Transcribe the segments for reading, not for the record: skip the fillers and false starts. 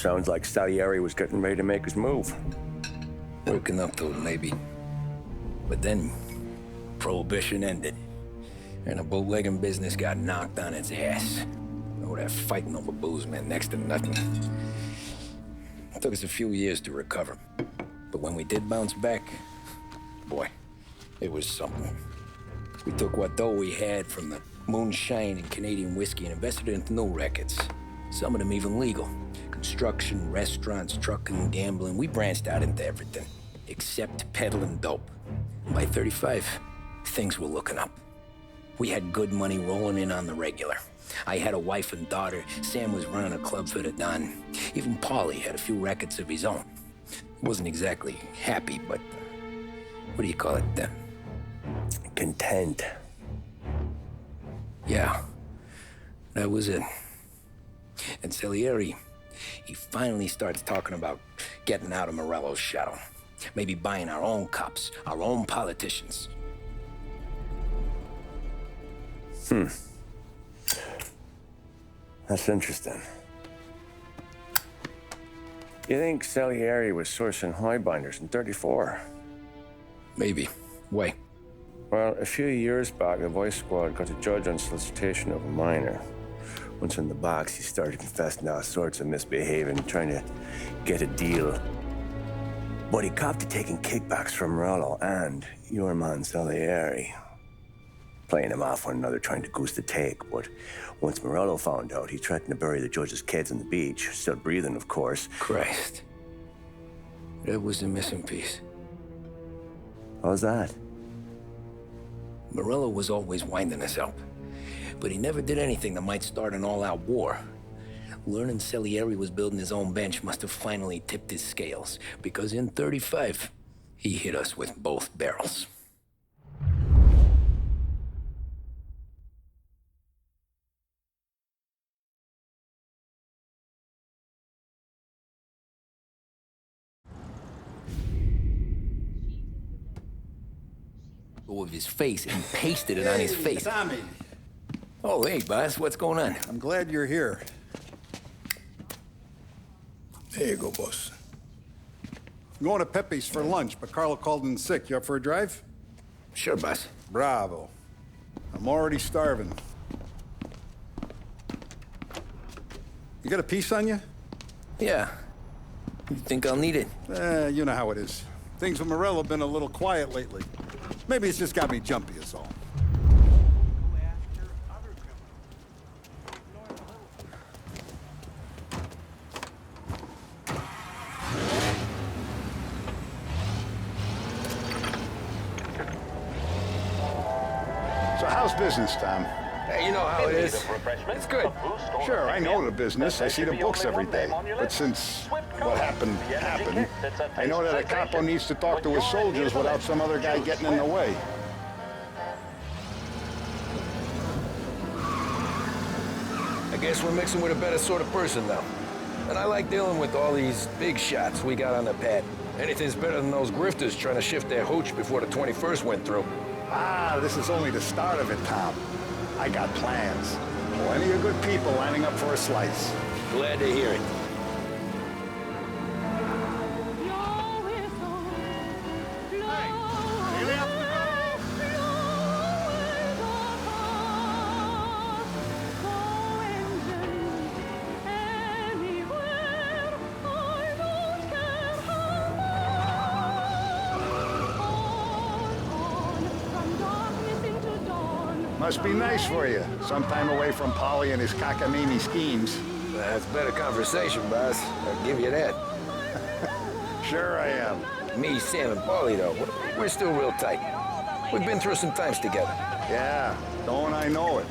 Sounds like Salieri was getting ready to make his move. Working up to it, maybe. But then, Prohibition ended, and the bootlegging business got knocked on its ass. Oh, that fighting over booze meant next to nothing. It took us a few years to recover. But when we did bounce back, boy, it was something. We took what dough we had from the moonshine and Canadian whiskey and invested it into new rackets. Some of them even legal. Construction, restaurants, trucking, gambling. We branched out into everything, except peddling dope. And by 35, things were looking up. We had good money rolling in on the regular. I had a wife and daughter. Sam was running a club for the Don. Even Paulie had a few rackets of his own. He wasn't exactly happy, but what do you call it? Content. Yeah, that was it. And Salieri, he finally starts talking about getting out of Morello's shadow. Maybe buying our own cops, our own politicians. That's interesting. You think Salieri was sourcing highbinders in 34? Maybe. Why? Well, a few years back, the Vice Squad got a judge on solicitation of a minor. Once in the box, he started confessing all sorts of misbehaving, trying to get a deal. But he copped to taking kickbacks from Morello and your man Salieri. Playing him off one another, trying to goose the take. But once Morello found out, he threatened to bury the judge's kids on the beach. Still breathing, of course. Christ. That was the missing piece. How's that? Morello was always winding us up. But he never did anything that might start an all-out war. Learning Salieri was building his own bench must have finally tipped his scales, because in 35, he hit us with both barrels. Of his face and pasted it on his face. Tommy. Oh, hey, boss, what's going on? I'm glad you're here. There you go, boss. I'm going to Pepe's for lunch, but Carlo called in sick. You up for a drive? Sure, boss. Bravo. I'm already starving. You got a piece on you? Yeah. You think I'll need it? You know how it is. Things with Morello have been a little quiet lately. Maybe it's just got me jumpy, is all. So how's business, Tom? Hey, you know how it is. It's good. Sure, I know the business. I see the books every day. But since what happened, I know that a capo needs to talk to his soldiers without some other guy getting in the way. I guess we're mixing with a better sort of person now. And I like dealing with all these big shots we got on the pad. Anything's better than those grifters trying to shift their hooch before the 21st went through. Ah, this is only the start of it, Tom. I got plans. Plenty of good people lining up for a slice. Glad to hear it. Must be nice for you. Some time away from Paulie and his cockamamie schemes. That's better conversation, boss. I'll give you that. Sure I am. Me, Sam, and Paulie, though, we're still real tight. We've been through some times together. Yeah, don't I know it.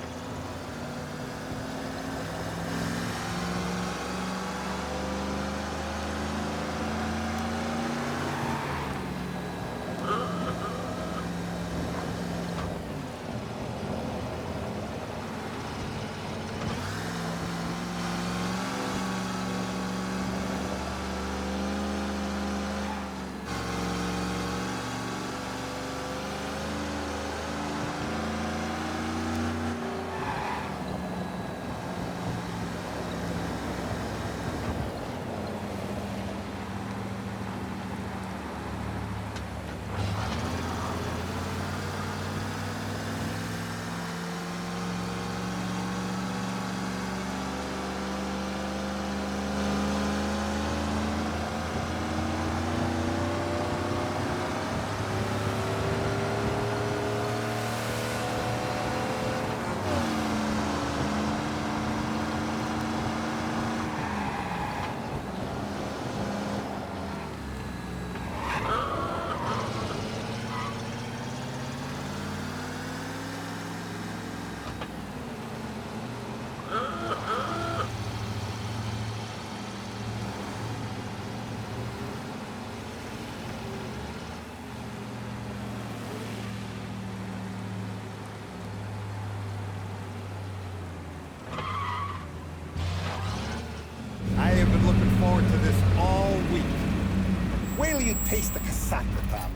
taste the cassata, Tom.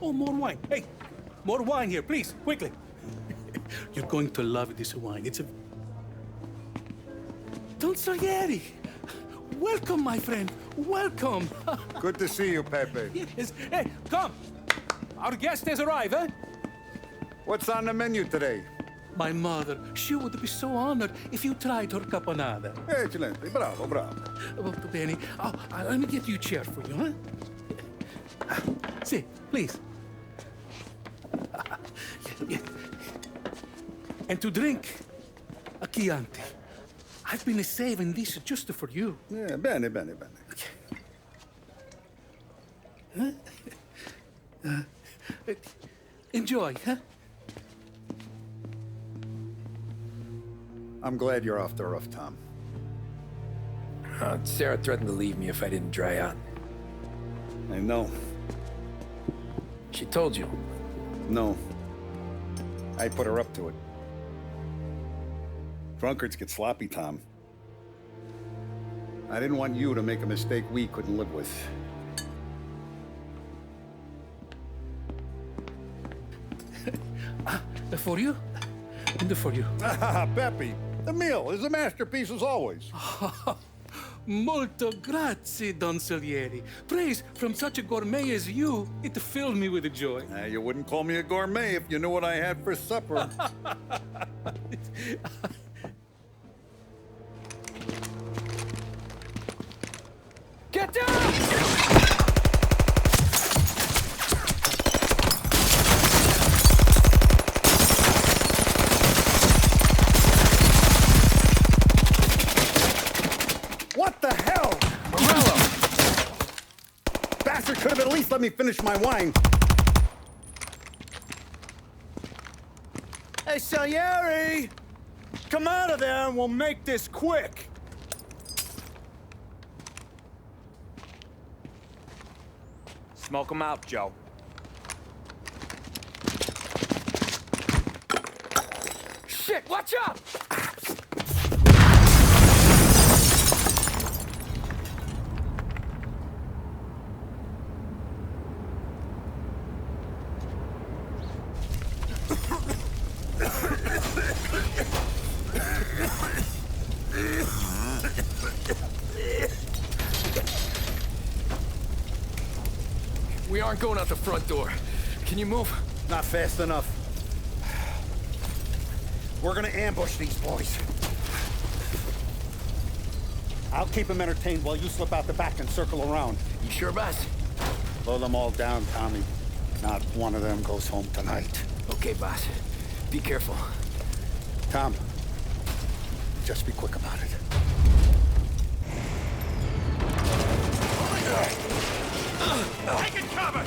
Oh, more wine. Hey, more wine here, please, quickly. You're going to love this wine. It's a... Don Salieri. Welcome, my friend. Welcome. Good to see you, Pepe. Yes. Hey, come. Our guest has arrived, eh? What's on the menu today? My mother, she would be so honored if you tried her caponata. Excelente, bravo, bravo. Molto bene. Oh, let me get you a chair for you, huh? See, please. Yeah. And to drink, a Chianti. I've been saving this just for you. Yeah, bene, bene, bene. Enjoy, huh? I'm glad you're off the roof, Tom. Sarah threatened to leave me if I didn't dry out. I know. She told you. No. I put her up to it. Drunkards get sloppy, Tom. I didn't want you to make a mistake we couldn't live with. For you? And for you. Pepe, the meal is a masterpiece as always. Molto grazie, Don Salieri. Praise from such a gourmet as you, it filled me with joy. You wouldn't call me a gourmet if you knew what I had for supper. Get down! What the hell? Morello! Bastard could have at least let me finish my wine. Hey, Salieri! Come out of there and we'll make this quick. Smoke 'em out, Joe. Shit, watch out! We aren't going out the front door. Can you move? Not fast enough. We're gonna ambush these boys. I'll keep them entertained while you slip out the back and circle around. You sure, boss? Blow them all down, Tommy. Not one of them goes home tonight. Okay, boss. Be careful. Tom, just be quick about it. Taking cover!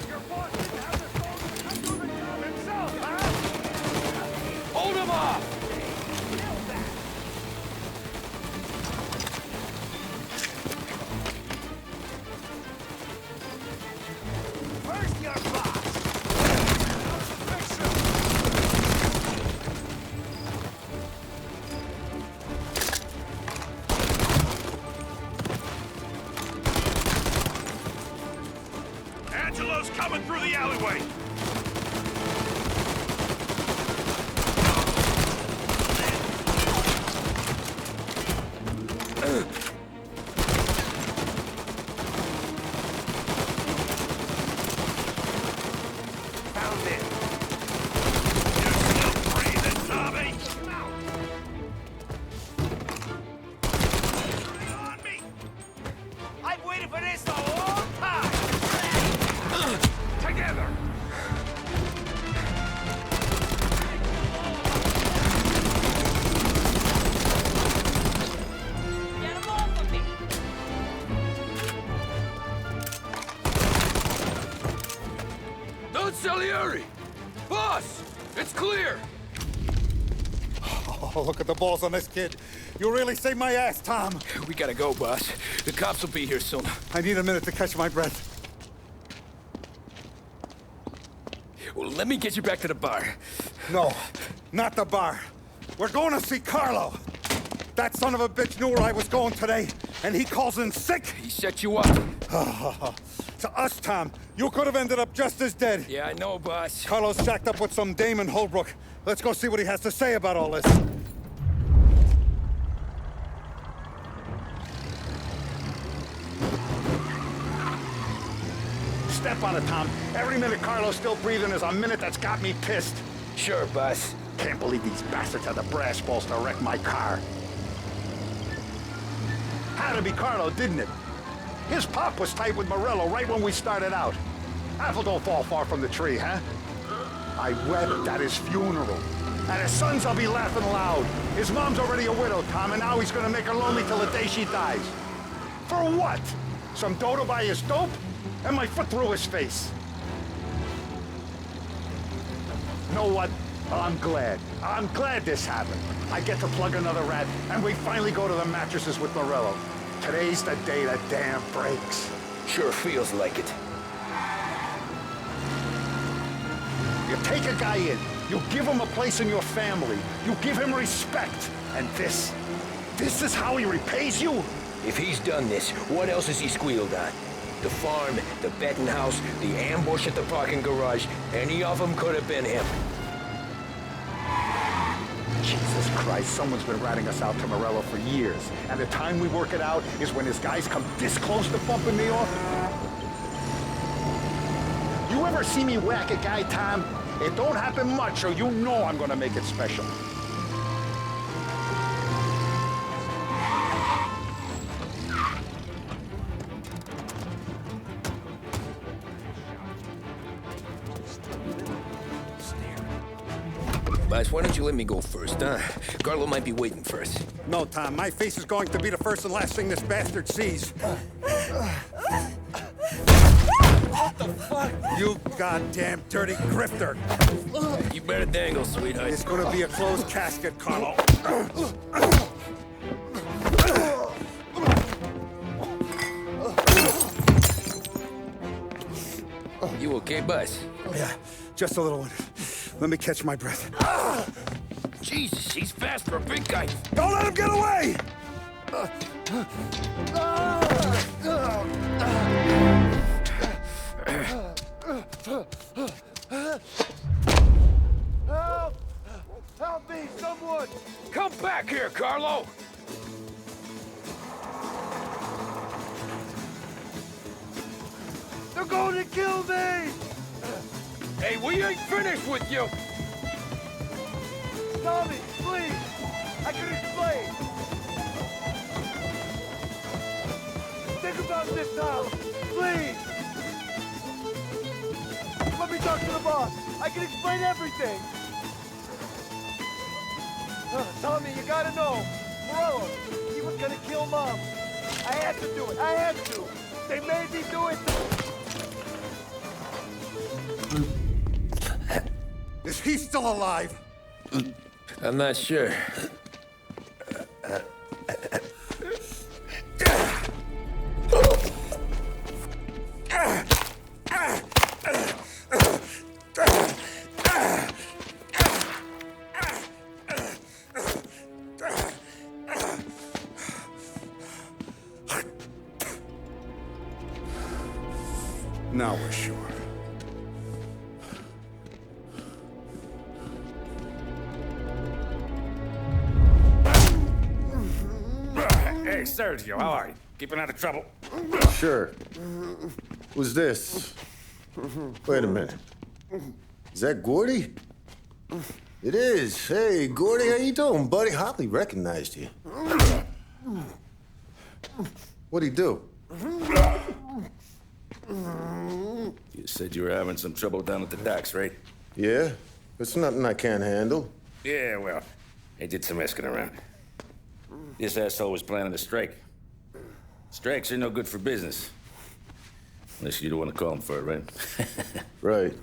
Your boss didn't have the soldiers to do the job himself, huh? Hold him off! Where's your boss? Fix him! Angelo's coming through the alleyway! Found it! You're still breathing, Tommy! On me! I've waited for this a long time! Together! Get him off of me! Don Salieri! Boss! It's clear! Oh, look at the balls on this kid. You really saved my ass, Tom. We gotta go, boss. The cops will be here soon. I need a minute to catch my breath. Well, let me get you back to the bar. No, not the bar. We're going to see Carlo. That son of a bitch knew where I was going today, and he calls in sick? He set you up. To us, Tom, you could have ended up just as dead. Yeah, I know, boss. Carlos shacked up with some dame in Holbrook. Let's go see what he has to say about all this. Step on it, Tom. Every minute Carlo's still breathing is a minute that's got me pissed. Sure, boss. Can't believe these bastards had the brass balls to wreck my car. Had to be Carlo, didn't it? His pop was tight with Morello right when we started out. Apple don't fall far from the tree, huh? I wept at his funeral. At his son's, I'll be laughing loud. His mom's already a widow, Tom, and now he's gonna make her lonely till the day she dies. For what? Some dodo by his dope? And my foot through his face. Know what? Well, I'm glad. I'm glad this happened. I get to plug another rat, and we finally go to the mattresses with Morello. Today's the day the dam breaks. Sure feels like it. You take a guy in, you give him a place in your family, you give him respect, and this is how he repays you? If he's done this, what else has he squealed on? The farm, the betting house, the ambush at the parking garage, any of them could have been him. Jesus Christ, someone's been ratting us out to Morello for years, and the time we work it out is when his guys come this close to bumping me off. You ever see me whack a guy, Tom? It don't happen much, so you know I'm gonna make it special. Boss, why don't you let me go first, huh? Carlo might be waiting for us. No, Tom, my face is going to be the first and last thing this bastard sees. What the fuck? You goddamn dirty grifter. You better dangle, sweetheart. It's gonna be a closed casket, Carlo. You okay, boss? Yeah, just a little one. Let me catch my breath. Jesus, he's fast for a big guy. Don't let him get away! Help! Help me, someone! Come back here, Carlo! They're going to kill me! Hey, we ain't finished with you! Tommy, please! I can explain! Think about this, Tom! Please! Let me talk to the boss! I can explain everything! Tommy, you gotta know! Morello, he was gonna kill Mom! I had to do it! I had to! They made me do it! Is he still alive? I'm not sure. Now we're sure. Hey, Sergio, how are you? Keeping out of trouble? Sure. Who's this? Wait a minute. Is that Gordy? It is. Hey, Gordy, how you doing, buddy? Hardly recognized you. What'd he do? You said you were having some trouble down at the docks, right? Yeah? It's nothing I can't handle. Yeah, well, I did some asking around. This asshole was planning a strike. Strikes are no good for business. Unless you don't want to call him for it, right? Right.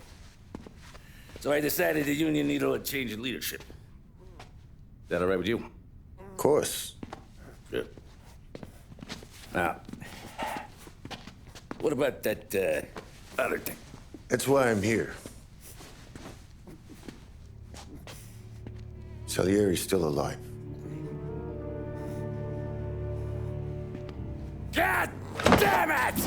So I decided the union needed a change in leadership. Is that all right with you? Of course. Good. Now, what about that, other thing? That's why I'm here. Salieri's still alive. God damn it!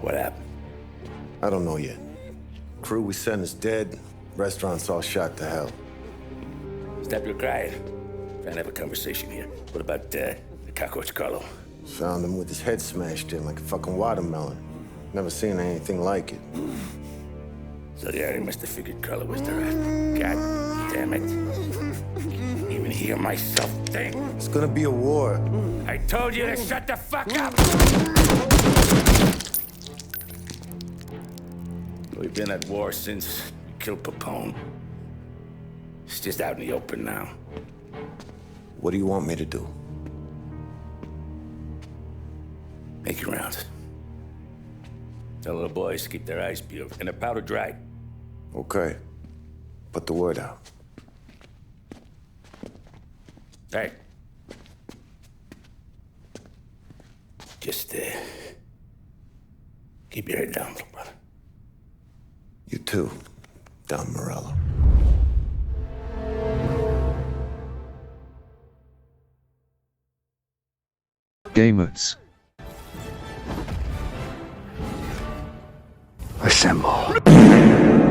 What happened? I don't know yet. Crew we sent is dead. Restaurant's all shot to hell. Stop your crying. Trying to have a conversation here. What about the cockroach Carlo? Found him with his head smashed in like a fucking watermelon. Never seen anything like it. So the Army must have figured Carlo was the rat. God damn it. Can't even hear myself think. It's gonna be a war. I told you to shut the fuck up! We've been at war since we killed Papone. It's just out in the open now. What do you want me to do? Make your rounds. Tell little boys to keep their eyes peeled and their powder dry. Okay. Put the word out. Hey. Just, keep your head down, little brother. You too, Don Morello. Gamers. Assemble.